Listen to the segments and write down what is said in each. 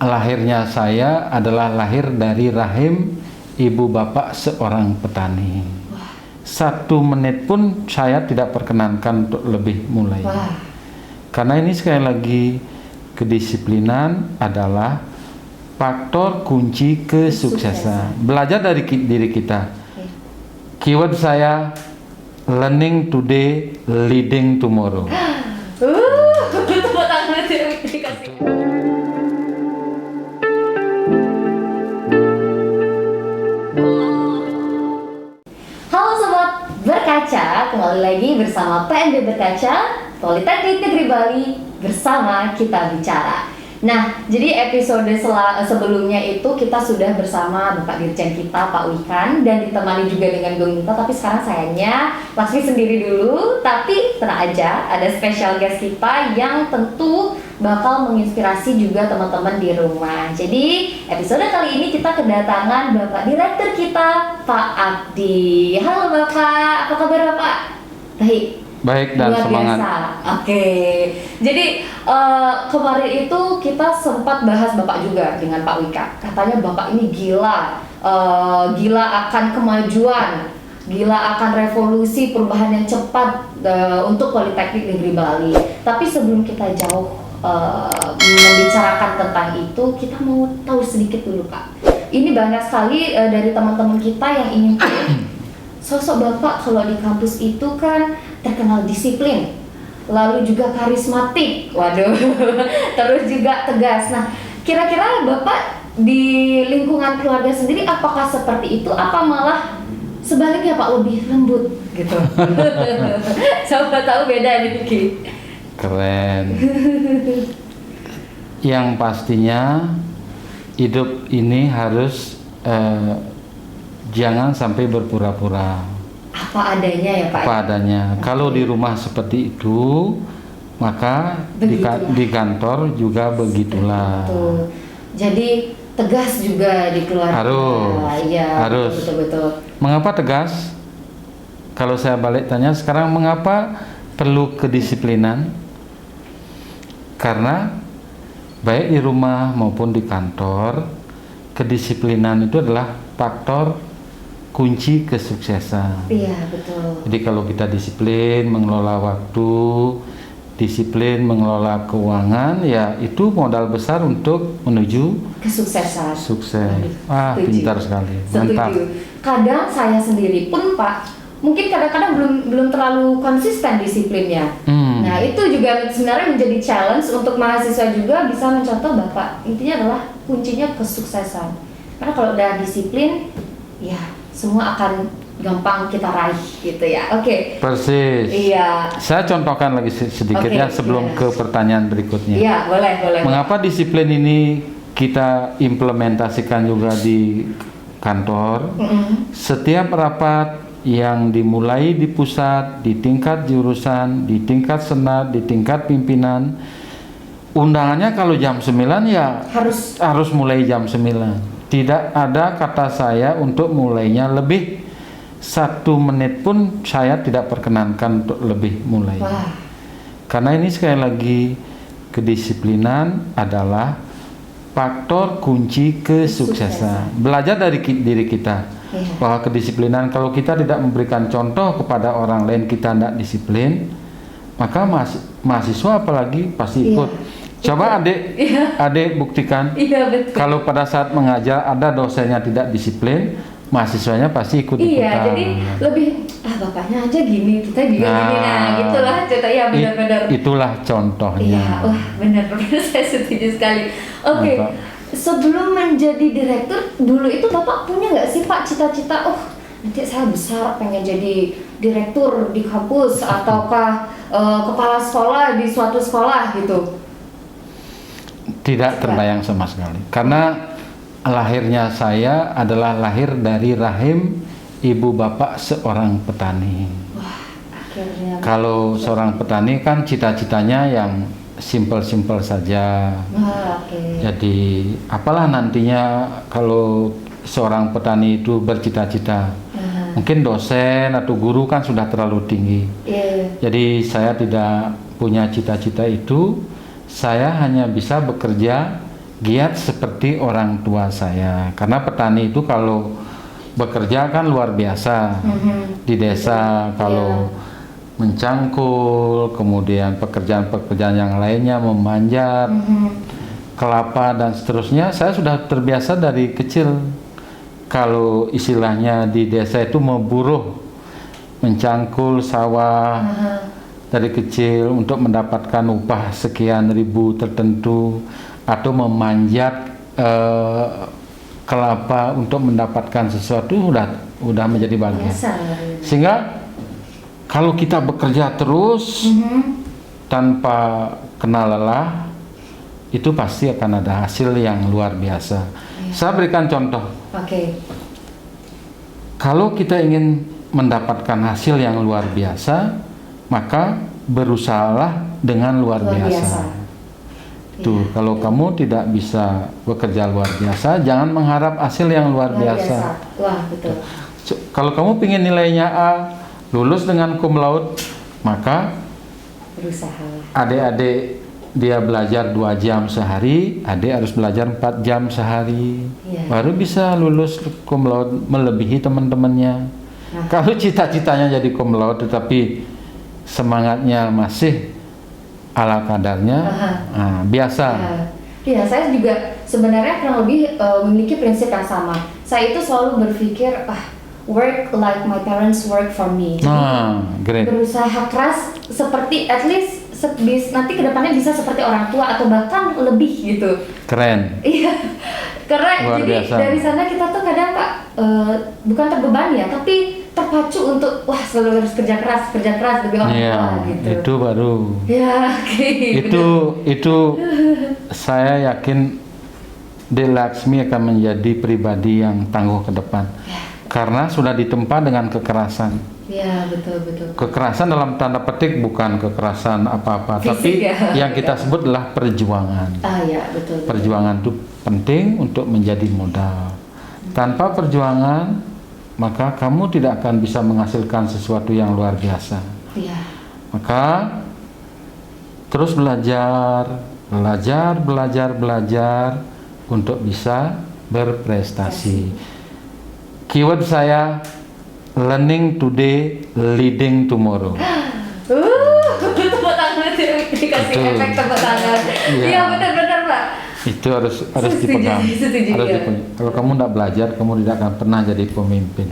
lahirnya saya adalah lahir dari rahim ibu bapak seorang petani. 1 menit pun saya tidak perkenankan untuk lebih mulai. Karena ini sekali lagi, kedisiplinan adalah faktor kunci kesuksesan. Belajar dari diri kita. Keyword saya, learning today, leading tomorrow. Tepuk tangan dikasih. Halo Sobat Berkaca, kembali lagi bersama PNB Berkaca, Politeknik Negeri Bali, bersama kita bicara. Nah, jadi episode sebelumnya itu kita sudah bersama Bapak Dirjen kita, Pak Wikan, dan ditemani juga dengan Bung Nito, tapi sekarang sayangnya Laksmi sendiri dulu, tapi tenang aja, ada special guest kita yang tentu bakal menginspirasi juga teman-teman di rumah. Jadi, episode kali ini kita kedatangan Bapak Direktur kita, Pak Abdi. Halo Bapak, apa kabar Bapak? Baik dan Luar semangat. biasa. Oke. Jadi kemarin itu kita sempat bahas Bapak juga dengan Pak Wika. Katanya Bapak ini gila, gila akan kemajuan, gila akan revolusi perubahan yang cepat untuk Politeknik Negeri Bali. Tapi sebelum kita jauh membicarakan tentang itu, kita mau tahu sedikit dulu Pak. Ini banyak sekali dari teman-teman kita yang ingin tahu sosok Bapak kalau di kampus itu kan terkenal disiplin, lalu juga karismatik, waduh, terus juga tegas. Nah, kira-kira Bapak di lingkungan keluarga sendiri apakah seperti itu, apa malah sebaliknya Pak, lebih lembut gitu? Coba tahu beda dikit. Keren. Yang pastinya hidup ini harus jangan sampai berpura-pura. Apa adanya ya Pak? Apa adanya. Kalau di rumah seperti itu, maka di kantor juga begitulah. Betul. Jadi tegas juga di keluarga. Harus. Betul. Mengapa tegas? Kalau saya balik tanya sekarang, mengapa perlu kedisiplinan? Karena baik di rumah maupun di kantor, kedisiplinan itu adalah faktor kunci kesuksesan. Iya, betul. Jadi kalau kita disiplin mengelola waktu, disiplin mengelola keuangan, ya itu modal besar untuk menuju Kesuksesan. sukses. Setuju. Pintar sekali. Mantap. Setuju. Kadang saya sendiri pun Pak, mungkin kadang-kadang belum terlalu konsisten disiplinnya. Nah, itu juga sebenarnya menjadi challenge untuk mahasiswa juga bisa mencontoh Bapak. Intinya adalah kuncinya kesuksesan. Karena kalau udah disiplin, ya semua akan gampang kita raih gitu ya. Oke. Persis. Iya. Saya contohkan lagi sedikit Oke, ya sebelum ke pertanyaan berikutnya. Iya, boleh. Mengapa disiplin ini kita implementasikan juga di kantor? Setiap rapat yang dimulai di pusat, di tingkat jurusan, di tingkat senat, di tingkat pimpinan, undangannya kalau jam 9 ya harus mulai jam 9. Tidak ada kata saya untuk mulainya lebih 1 menit pun saya tidak perkenankan untuk lebih mulai. Karena ini sekali lagi, kedisiplinan adalah faktor kunci kesuksesan. Belajar dari diri kita. Bahwa kedisiplinan, kalau kita tidak memberikan contoh kepada orang lain kita tidak disiplin, maka mahasiswa apalagi pasti ikut. Coba adik buktikan. Iya, betul. Kalau pada saat mengajar ada dosennya tidak disiplin, mahasiswanya pasti ikut-ikutan. Iya, jadi lebih bapaknya aja gini, kita juga gini. Nah, gitulah cerita. Ya, benar-benar. Itulah contohnya. Iya, benar. Saya setuju sekali. Oke. Sebelum menjadi direktur, dulu itu Bapak punya nggak sih Pak cita-cita, nanti saya besar pengen jadi direktur di kampus ataukah kepala sekolah di suatu sekolah gitu? Tidak terbayang sama sekali. Karena lahirnya saya adalah lahir dari rahim ibu bapak seorang petani. Akhirnya. Kalau seorang petani kan cita-citanya yang simpel-simpel saja. Jadi apalah nantinya kalau seorang petani itu bercita-cita. Mungkin dosen atau guru kan sudah terlalu tinggi. Jadi saya tidak punya cita-cita itu. Saya hanya bisa bekerja giat seperti orang tua saya. Karena petani itu kalau bekerja kan luar biasa. Di desa kalau mencangkul, kemudian pekerjaan-pekerjaan yang lainnya, memanjat kelapa dan seterusnya, saya sudah terbiasa dari kecil. Kalau istilahnya di desa itu memburuh, mencangkul sawah dari kecil untuk mendapatkan upah sekian ribu tertentu, atau memanjat kelapa untuk mendapatkan sesuatu, udah menjadi bagian. Sehingga kalau kita bekerja terus tanpa kenal lelah, itu pasti akan ada hasil yang luar biasa. Saya berikan contoh. Kalau kita ingin mendapatkan hasil yang luar biasa, maka berusahalah dengan luar biasa. Tuh, kalau kamu tidak bisa bekerja luar biasa, jangan mengharap hasil yang luar biasa. Wah, betul. Kalau kamu ingin nilainya A, lulus dengan cum laude, maka berusaha. Adik-adik dia belajar 2 jam sehari, adik harus belajar 4 jam sehari, baru bisa lulus cum laude melebihi teman-temannya. Kalau cita-citanya jadi cum laude tetapi semangatnya masih ala kadarnya, biasa. Iya, saya juga sebenarnya kurang lebih memiliki prinsip yang sama. Saya itu selalu berpikir, work like my parents work for me. Jadi berusaha keras seperti at least nanti kedepannya bisa seperti orang tua atau bahkan lebih gitu. Keren. Iya, karena luar jadi biasa. Dari sana kita tuh kadang Pak bukan terbebani ya, tapi terpacu untuk selalu harus kerja keras demi orang tua gitu. Itu baru. Ya, itu saya yakin Dek Laksmi akan menjadi pribadi yang tangguh ke depan. Karena sudah ditempa dengan kekerasan. Ya, betul. Kekerasan dalam tanda petik bukan kekerasan apa-apa, tapi yang kita sebut adalah perjuangan. Betul. Perjuangan itu penting untuk menjadi modal. Tanpa perjuangan, maka kamu tidak akan bisa menghasilkan sesuatu yang luar biasa. Maka terus belajar untuk bisa berprestasi. Keyword saya, learning today, leading tomorrow. Tepuk tangan, dikasih efek tepuk tangan. Iya, benar Pak. Itu harus dipegang. Kalau kamu tidak belajar, kamu tidak akan pernah jadi pemimpin.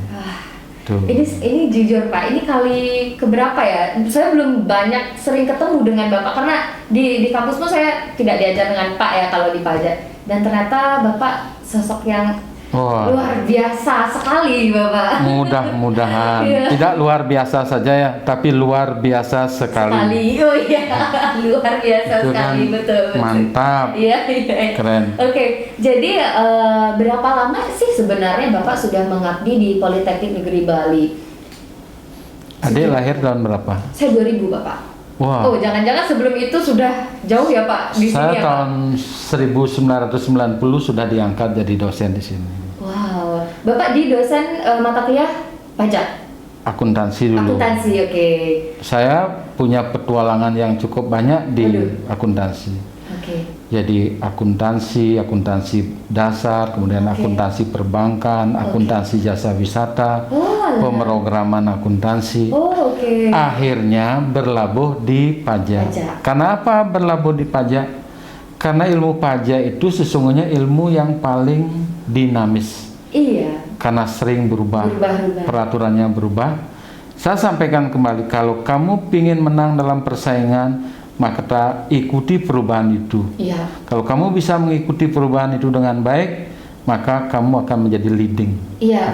Ini jujur Pak, ini kali keberapa ya? Saya belum banyak sering ketemu dengan Bapak karena di kampus pun saya tidak diajar dengan Pak ya kalau di pajak. Dan ternyata Bapak sosok yang luar biasa sekali Bapak. Mudah-mudahan tidak luar biasa saja ya, tapi luar biasa sekali. Luar biasa itu sekali, kan betul. Mantap. Iya. Keren. Oke, jadi berapa lama sih sebenarnya Bapak sudah mengabdi di Politeknik Negeri Bali? Adik lahir tahun berapa? Saya 2000 Bapak. Wah. Jangan-jangan sebelum itu sudah jauh ya Pak di sini ya Pak? Saya tahun 1990 sudah diangkat jadi dosen di sini. Wow, Bapak di dosen mata kuliah pajak? Akuntansi dulu. Akuntansi, oke. Saya punya petualangan yang cukup banyak di akuntansi. Jadi akuntansi dasar, kemudian akuntansi perbankan, akuntansi jasa wisata, pemrograman akuntansi. Akhirnya berlabuh di pajak. Kenapa berlabuh di pajak? Karena ilmu pajak itu sesungguhnya ilmu yang paling dinamis. Karena sering berubah. Peraturannya berubah. Saya sampaikan kembali, kalau kamu ingin menang dalam persaingan, maka ikuti perubahan itu. Kalau kamu bisa mengikuti perubahan itu dengan baik, maka kamu akan menjadi leading,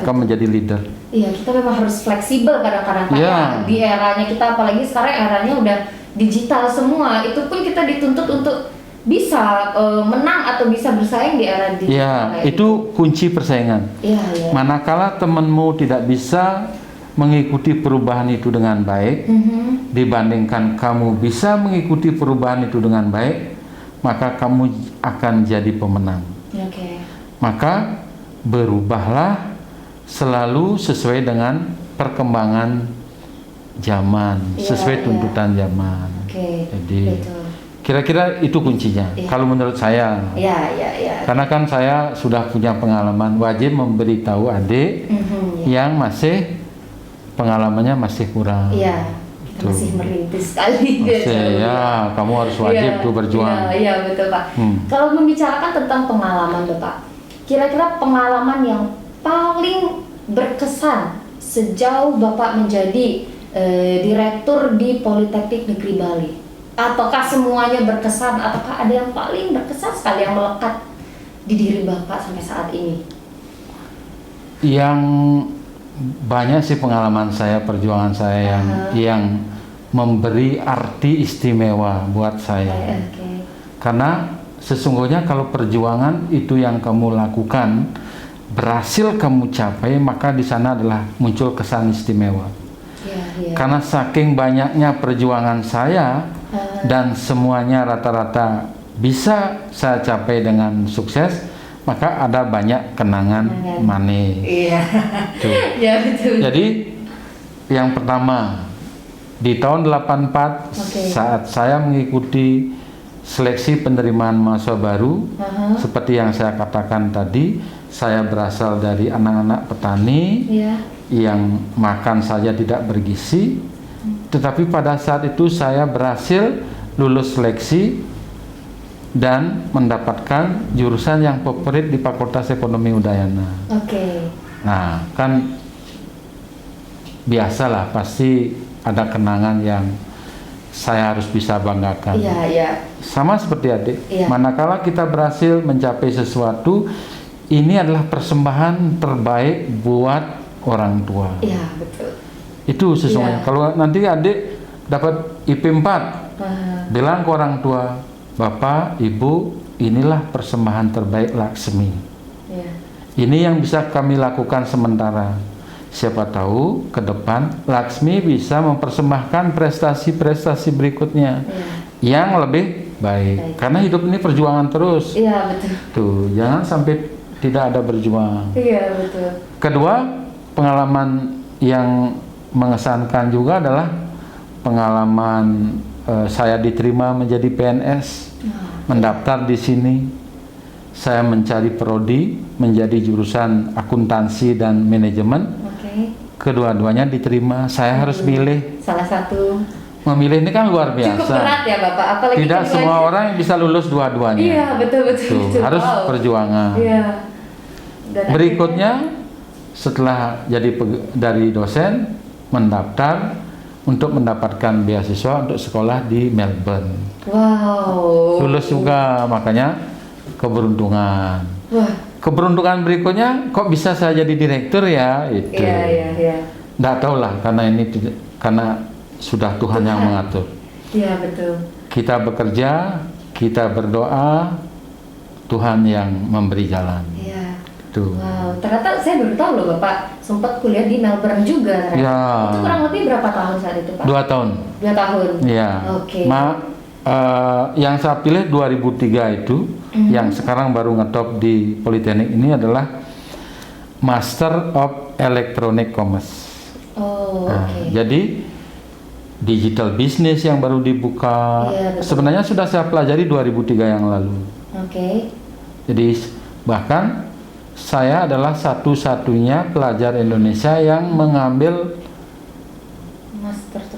akan menjadi leader. Kita memang harus fleksibel kadang-kadang Pak. Di eranya kita, apalagi sekarang eranya udah digital semua, itu pun kita dituntut untuk bisa menang atau bisa bersaing di era digital. Itu kunci persaingan. Manakala temanmu tidak bisa mengikuti perubahan itu dengan baik, dibandingkan kamu bisa mengikuti perubahan itu dengan baik, maka kamu akan jadi pemenang. Maka berubahlah selalu sesuai dengan perkembangan zaman, sesuai tuntutan zaman. Jadi Kira-kira itu kuncinya. Iya. Kalau menurut saya. Ya. Karena kan saya sudah punya pengalaman, wajib memberitahu adik yang masih pengalamannya masih kurang. Iya, kita masih merintis sekali. Masih, ya, kamu harus wajib tuh berjuang. Iya, betul Pak. Kalau membicarakan tentang pengalaman Bapak, kira-kira pengalaman yang paling berkesan sejauh Bapak menjadi direktur di Politeknik Negeri Bali, ataukah semuanya berkesan, ataukah ada yang paling berkesan sekali yang melekat di diri Bapak sampai saat ini? Yang banyak sih pengalaman saya, perjuangan saya yang memberi arti istimewa buat saya. Karena sesungguhnya kalau perjuangan itu yang kamu lakukan berhasil kamu capai, maka di sana adalah muncul kesan istimewa. Karena saking banyaknya perjuangan saya dan semuanya rata-rata bisa saya capai dengan sukses, maka ada banyak kenangan manis. Iya. Ya, betul. Jadi yang pertama di tahun 84 saat saya mengikuti seleksi penerimaan mahasiswa baru, seperti yang saya katakan tadi, saya berasal dari anak-anak petani yang makan saja tidak bergizi, tetapi pada saat itu saya berhasil lulus seleksi dan mendapatkan jurusan yang favorit di Fakultas Ekonomi Udayana. Nah, kan biasalah, pasti ada kenangan yang saya harus bisa banggakan. Sama seperti adik, manakala kita berhasil mencapai sesuatu, ini adalah persembahan terbaik buat orang tua. Iya, betul. Itu sesungguhnya. Kalau nanti adik dapat IP 4, bilang ke orang tua, Bapak, Ibu, inilah persembahan terbaik Laksmi. Ini yang bisa kami lakukan sementara. Siapa tahu ke depan Laksmi bisa mempersembahkan prestasi-prestasi berikutnya yang lebih baik. Karena hidup ini perjuangan terus. Iya, betul. Tuh, jangan sampai tidak ada berjuang. Iya, betul. Kedua, pengalaman yang mengesankan juga adalah pengalaman saya diterima menjadi PNS, mendaftar di sini. Saya mencari prodi menjadi jurusan akuntansi dan manajemen. Kedua-duanya diterima. Saya harus milih. Salah satu. Memilih ini kan luar biasa. Cukup berat ya Bapak, apalagi tidak semua orang yang bisa lulus dua-duanya. Iya, betul. Harus perjuangan. Iya. Berikutnya, setelah jadi dari dosen, mendaftar untuk mendapatkan beasiswa untuk sekolah di Melbourne. Wow. Lulus juga, makanya keberuntungan. Keberuntungan berikutnya, kok bisa saya jadi direktur ya? Itu. Iya. Nggak tahu lah, karena sudah Tuhan yang mengatur. Iya, betul. Kita bekerja, kita berdoa, Tuhan yang memberi jalan. Iya. Tuh. Wow, ternyata saya baru tahu loh Bapak sempat kuliah di Melbourne juga. Ya. Itu kurang lebih berapa tahun saat itu Pak? 2 tahun. 2 tahun. Iya. Yang saya pilih 2003 itu, yang sekarang baru ngetop di Politeknik ini adalah Master of Electronic Commerce. Jadi digital business yang baru dibuka. Sebenarnya sudah saya pelajari 2003 yang lalu. Jadi bahkan saya adalah satu-satunya pelajar Indonesia yang mengambil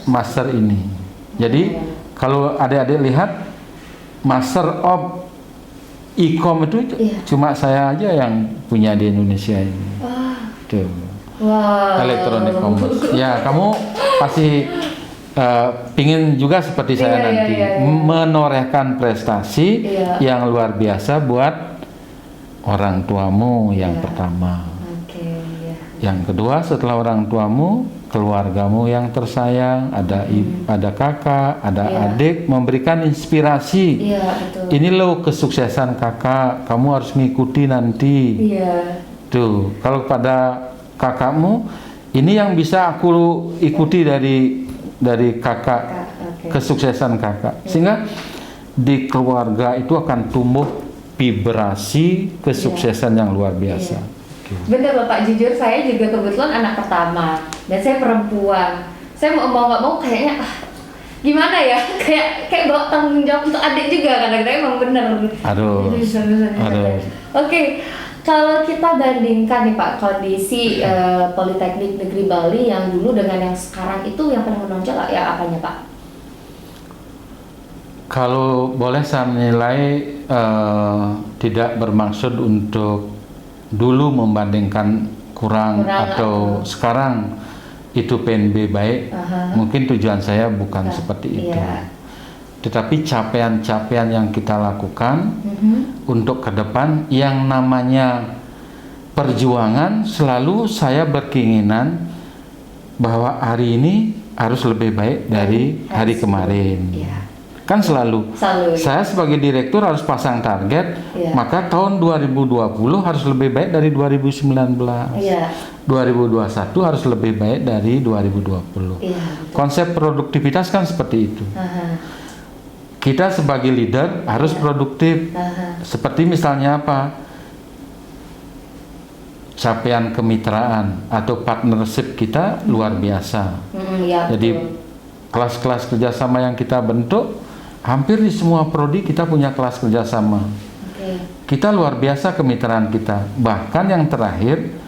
master ini. Jadi kalau adik-adik lihat Master of E-com itu cuma saya aja yang punya di Indonesia ini. Tuh. Electronic commerce. Ya, kamu pasti pingin juga seperti saya nanti menorehkan prestasi yang luar biasa buat orang tuamu yang pertama. Yang kedua, setelah orang tuamu, keluargamu yang tersayang, ada kakak, ada adik, memberikan inspirasi. Ini loh kesuksesan kakak, kamu harus mengikuti nanti. Tuh, kalau pada kakakmu, ini yang bisa aku ikuti dari kakak, kesuksesan kakak. Sehingga di keluarga itu akan tumbuh vibrasi kesuksesan yang luar biasa. Bener Bapak, jujur saya juga kebetulan anak pertama dan saya perempuan. Saya mau nggak mau kayaknya gimana ya, kayak bawa tanggung jawab untuk adik juga kadang-kadang, emang bener. Harus. Oke, kalau kita bandingkan nih Pak kondisi Politeknik Negeri Bali yang dulu dengan yang sekarang itu, yang paling menonjol ya apanya Pak? Kalau boleh saya menilai tidak bermaksud untuk dulu membandingkan kurang atau sekarang itu PNB baik. Mungkin tujuan saya bukan seperti itu. Tetapi capaian-capaian yang kita lakukan untuk ke depan, yang namanya perjuangan, selalu saya berkeinginan bahwa hari ini harus lebih baik dari hari kemarin. Kan selalu saya sebagai direktur harus pasang target, maka tahun 2020 harus lebih baik dari 2019, 2021 harus lebih baik dari 2020. Konsep produktivitas kan seperti itu. Kita sebagai leader harus produktif. Seperti misalnya apa? Capaian kemitraan atau partnership kita luar biasa. Jadi kelas-kelas kerjasama yang kita bentuk, hampir di semua prodi kita punya kelas kerjasama. Kita luar biasa kemitraan kita. Bahkan yang terakhir,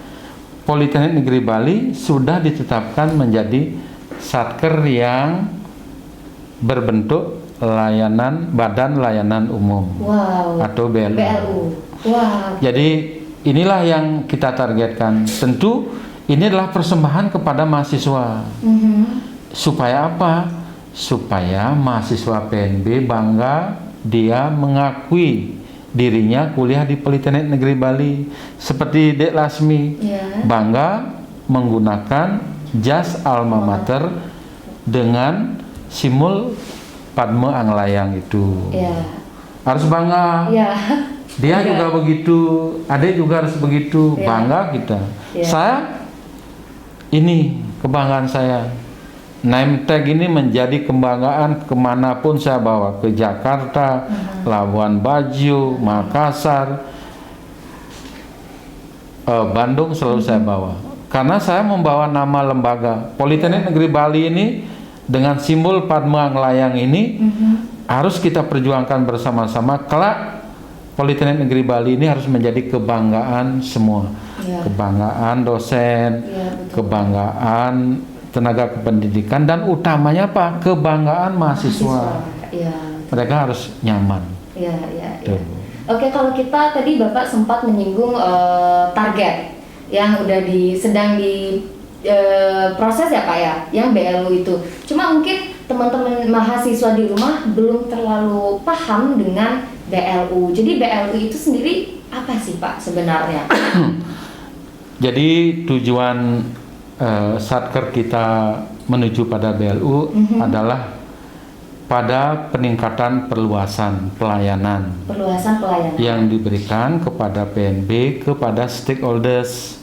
Politeknik Negeri Bali sudah ditetapkan menjadi satker yang berbentuk Badan Layanan Umum atau BLU. Jadi inilah yang kita targetkan. Tentu ini adalah persembahan kepada mahasiswa. Supaya apa? Supaya mahasiswa PNB bangga dia mengakui dirinya kuliah di Politeknik Negeri Bali. Seperti Dek Lasmi bangga menggunakan jas alma mater dengan simbol Padma Anglayang itu. Harus bangga. Dia juga begitu, adik juga harus begitu, bangga kita. Saya, ini kebanggaan saya. Name tag ini menjadi kebanggaan kemanapun saya bawa, ke Jakarta, Labuan Bajo, Makassar, Bandung selalu saya bawa. Karena saya membawa nama lembaga Politeknik Negeri Bali ini dengan simbol Padma Anglayang ini harus kita perjuangkan bersama-sama. Kelak Politeknik Negeri Bali ini harus menjadi kebanggaan semua, kebanggaan dosen, kebanggaan tenaga kependidikan, dan utamanya apa? Kebanggaan mahasiswa. Mereka harus nyaman. Oke, kalau kita tadi Bapak sempat menyinggung target yang udah sedang di proses ya Pak ya, yang BLU itu. Cuma mungkin teman-teman mahasiswa di rumah belum terlalu paham dengan BLU. Jadi BLU itu sendiri apa sih Pak sebenarnya? Jadi tujuan satker kita menuju pada BLU adalah pada peningkatan perluasan pelayanan yang diberikan kepada PNB kepada stakeholders.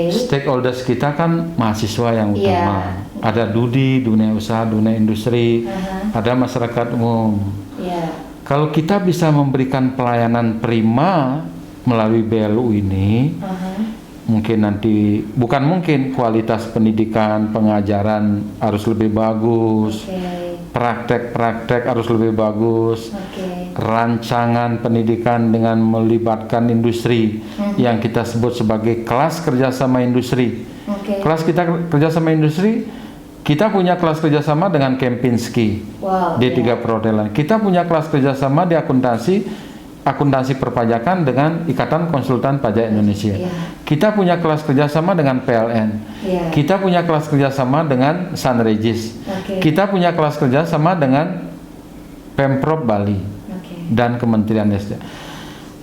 Stakeholders kita kan mahasiswa yang utama. Ada di dunia usaha, dunia industri, ada masyarakat umum. Kalau kita bisa memberikan pelayanan prima melalui BLU ini, kualitas pendidikan, pengajaran harus lebih bagus, praktek-praktek harus lebih bagus, rancangan pendidikan dengan melibatkan industri yang kita sebut sebagai kelas kerjasama industri. Kelas kita kerjasama industri, kita punya kelas kerjasama dengan Kempinski di 3 perhotelan. Kita punya kelas kerjasama di akuntansi perpajakan dengan Ikatan Konsultan Pajak Indonesia. Kita punya kelas kerjasama dengan PLN. Kita punya kelas kerjasama dengan Sunregis. Kita punya kelas kerjasama dengan Pemprov Bali dan Kementerian SDM.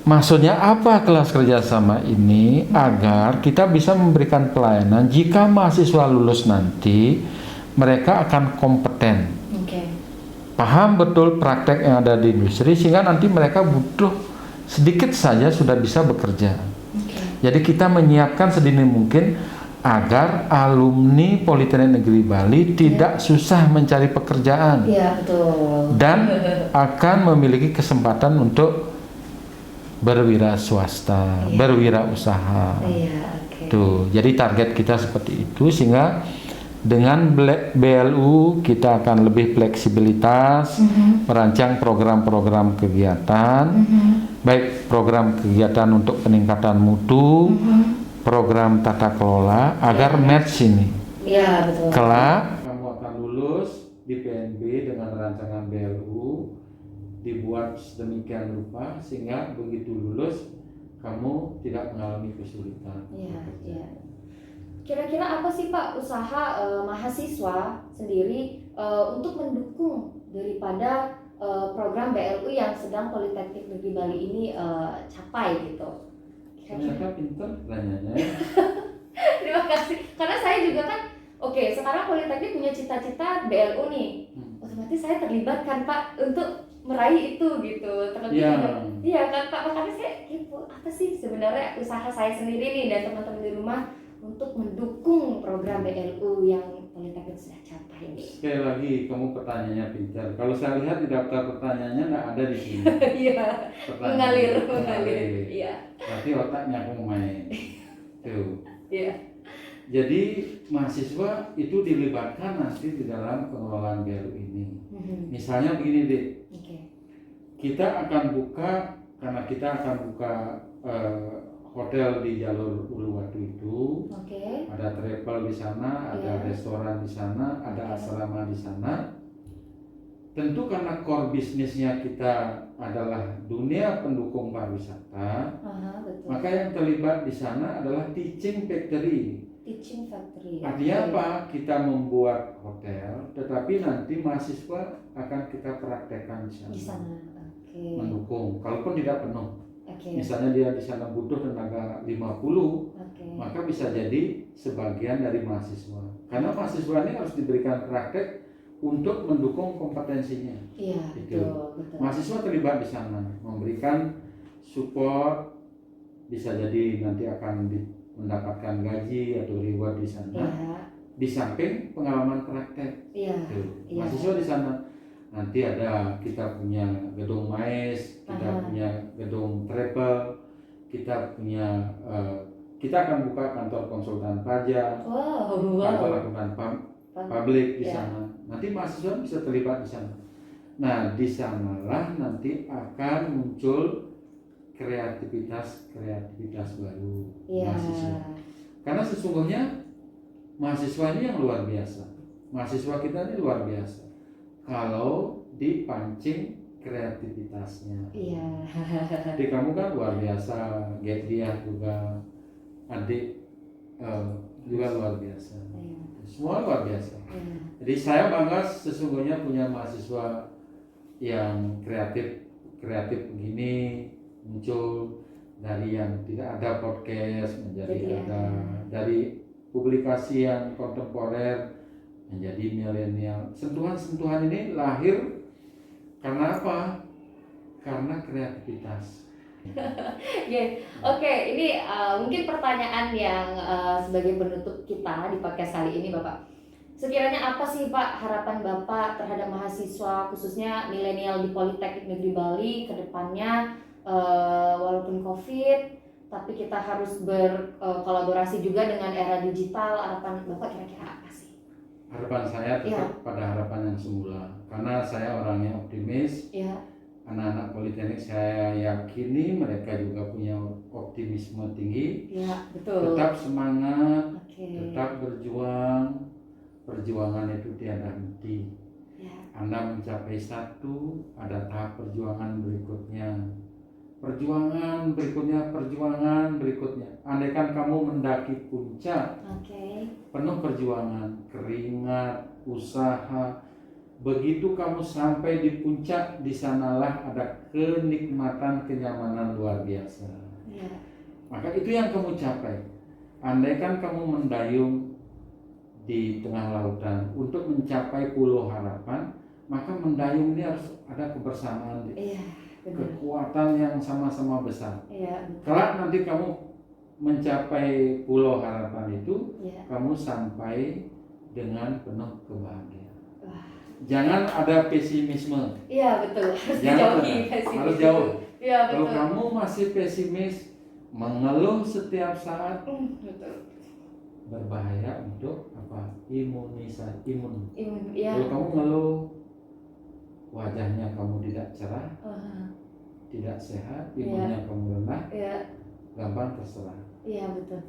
Maksudnya apa kelas kerjasama ini? Agar kita bisa memberikan pelayanan jika mahasiswa lulus nanti, mereka akan kompeten. Paham betul praktek yang ada di industri, sehingga nanti mereka butuh sedikit saja sudah bisa bekerja. Jadi kita menyiapkan sedini mungkin agar alumni Politeknik Negeri Bali tidak susah mencari pekerjaan, dan akan memiliki kesempatan untuk berwira swasta, berwirausaha. Tuh, jadi target kita seperti itu, sehingga Dengan BLU kita akan lebih fleksibilitas merancang program-program kegiatan, baik program kegiatan untuk peningkatan mutu, program tata kelola agar match ini. Iya, betul. Kelak kamu akan lulus di PNB dengan rancangan BLU dibuat sedemikian rupa sehingga begitu lulus kamu tidak mengalami kesulitan. Iya, iya. Kira-kira apa sih Pak usaha mahasiswa sendiri untuk mendukung daripada program BLU yang sedang Politeknik Negeri Bali ini capai gitu? Ternyata pinter tanyanya. Terima kasih. Karena saya juga kan, oke, sekarang Politeknik punya cita-cita BLU nih. Otomatis saya terlibat kan Pak untuk meraih itu gitu. Terlebih iya kan Pak, makanya saya kepo apa sih sebenarnya usaha saya sendiri nih dan teman-teman di rumah untuk mendukung program BLU yang Politeknik sudah capai ini. Sekali lagi kamu pertanyaannya pintar. Kalau saya lihat di daftar pertanyaannya nggak ada di sini. Iya. Mengalir. Iya. Berarti otaknya aku main. Tuh. Iya. Jadi mahasiswa itu dilibatkan nanti di dalam pengelolaan BLU ini. Misalnya begini deh. Kita akan buka karena kita akan buka hotel di jalur Uluwatu itu, ada travel di sana, ada restoran di sana, ada asrama di sana. Tentu karena core bisnisnya kita adalah dunia pendukung pariwisata, maka yang terlibat di sana adalah teaching factory. Artinya apa? Kita membuat hotel, tetapi nanti mahasiswa akan kita praktekkan di sana. Mendukung, kalaupun tidak penuh. Misalnya dia di sana butuh tenaga 50, maka bisa jadi sebagian dari mahasiswa. Karena mahasiswa ini harus diberikan praktek untuk mendukung kompetensinya. Iya, betul. Mahasiswa terlibat di sana, memberikan support, bisa jadi nanti akan mendapatkan gaji atau reward di sana. Di samping pengalaman praktek. Mahasiswa di sana. Nanti ada kita punya gedung MAES, kita punya gedung travel, kita punya kita akan buka kantor konsultan pajak, kantor akuntan publik di sana. Nanti mahasiswa bisa terlibat di sana. Nah, di sanalah nanti akan muncul kreativitas baru mahasiswa. Karena sesungguhnya mahasiswa ini yang luar biasa. Mahasiswa kita ini luar biasa. Kalau dipancing kreativitasnya. Jadi kamu kan luar biasa, dia juga adik juga luar biasa. Semua luar biasa. Jadi saya bangga sesungguhnya punya mahasiswa yang kreatif begini, muncul dari yang tidak ada podcast menjadi ada, dari publikasi yang kontemporer menjadi milenial. Sentuhan-sentuhan ini lahir karena apa? Karena kreativitas. Oke, ini mungkin pertanyaan yang sebagai penutup kita di podcast kali ini, Bapak. Sekiranya apa sih Pak harapan Bapak terhadap mahasiswa khususnya milenial di Politeknik Negeri Bali ke depannya, walaupun COVID, tapi kita harus berkolaborasi juga dengan era digital. Harapan Bapak kira-kira apa sih? Harapan saya tetap pada harapan yang semula, karena saya orangnya optimis. Anak-anak politeknik saya yakini mereka juga punya optimisme tinggi. Betul. Tetap semangat, tetap berjuang. Perjuangan itu tiada henti. Anda mencapai satu, ada tahap perjuangan berikutnya. Perjuangan berikutnya. Andaikan kamu mendaki puncak, penuh perjuangan, keringat, usaha. Begitu kamu sampai di puncak, di sanalah ada kenikmatan, kenyamanan luar biasa. Maka itu yang kamu capai. Andaikan kamu mendayung di tengah lautan untuk mencapai Pulau Harapan, maka mendayung ini harus ada kebersamaan. Kekuatan yang sama-sama besar. Kelak nanti kamu mencapai Pulau Harapan itu, kamu sampai dengan penuh kebahagiaan. Jangan ada pesimisme. Betul. Harus jauh. Betul. Kalau kamu masih pesimis, mengeluh setiap saat, betul. berbahaya untuk apa? Imunisasi imun. Ya. Kalau kamu ngeluh wajahnya kamu tidak cerah, tidak sehat, imunnya kamu lemah, gampang terserang. Iya betul.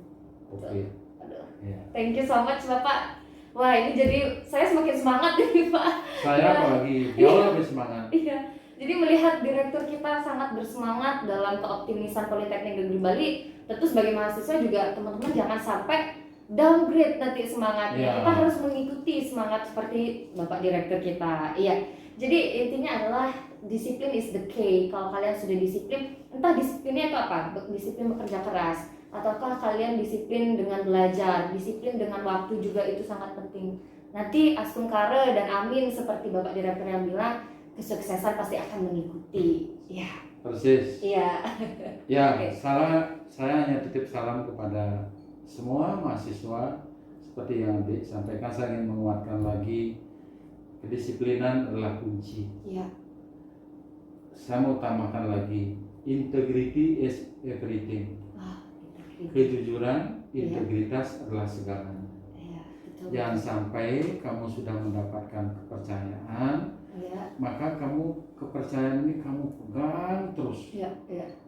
Oke. Aduh. Ya. Thank you so much Bapak. Wah ini jadi saya semakin semangat nih Pak. Saya apalagi jauh lebih semangat. Iya. Jadi melihat direktur kita sangat bersemangat dalam keoptimisan Politeknik Negeri Bali, tentu sebagai mahasiswa juga teman-teman jangan sampai downgrade nanti semangatnya. Ya. Kita harus mengikuti semangat seperti Bapak direktur kita. Iya. Jadi intinya adalah disiplin is the key. Kalau kalian sudah disiplin, entah disiplinnya itu apa, disiplin bekerja keras, ataukah kalian disiplin dengan belajar, disiplin dengan waktu juga itu sangat penting. Nanti Asmungkare dan Amin seperti Bapak direktur yang bilang, kesuksesan pasti akan mengikuti. Ya. Persis. Iya. Ya, Oke. saya hanya titip salam kepada semua mahasiswa seperti yang disampaikan. Saya ingin menguatkan lagi, kedisiplinan adalah kunci. Iya. Saya mau tambahkan lagi, integrity is everything. Integrity. Kejujuran, integritas adalah segalanya. Iya, betul. Jangan sampai kamu sudah mendapatkan kepercayaan, maka kepercayaan ini kamu pegang terus.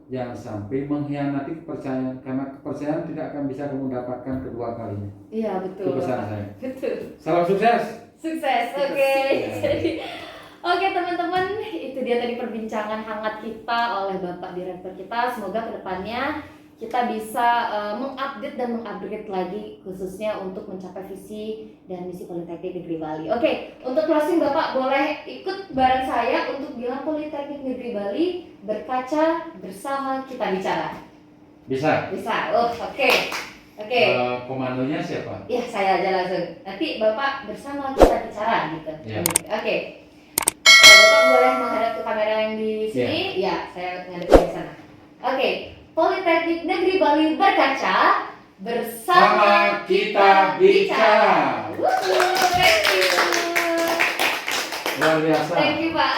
Jangan sampai mengkhianati kepercayaan, karena kepercayaan tidak akan bisa kamu dapatkan kedua kalinya. Iya betul. Itu pesan saya. Betul. Salam sukses. Sukses. Oke. Ya. Jadi oke teman-teman, itu dia tadi perbincangan hangat kita oleh Bapak Direktur kita. Semoga kedepannya kita bisa mengupdate dan mengupgrade lagi khususnya untuk mencapai visi dan misi Politeknik Negeri Bali. Oke, untuk closing Bapak boleh ikut bareng saya untuk bilang Politeknik Negeri Bali berkaca bersama kita bicara. Bisa. Bisa. Oh, oke. Oke. Komandonya siapa? Ya, saya aja langsung. Nanti Bapak bersama kita bicara gitu. Ya. Oke. Bapak boleh menghadap ke kamera yang di sini. Ya, saya menghadap ke sana. Oke. Politeknik Negeri Bali berkaca bersama kita bicara. Thank you. Luar biasa. Thank you Pak.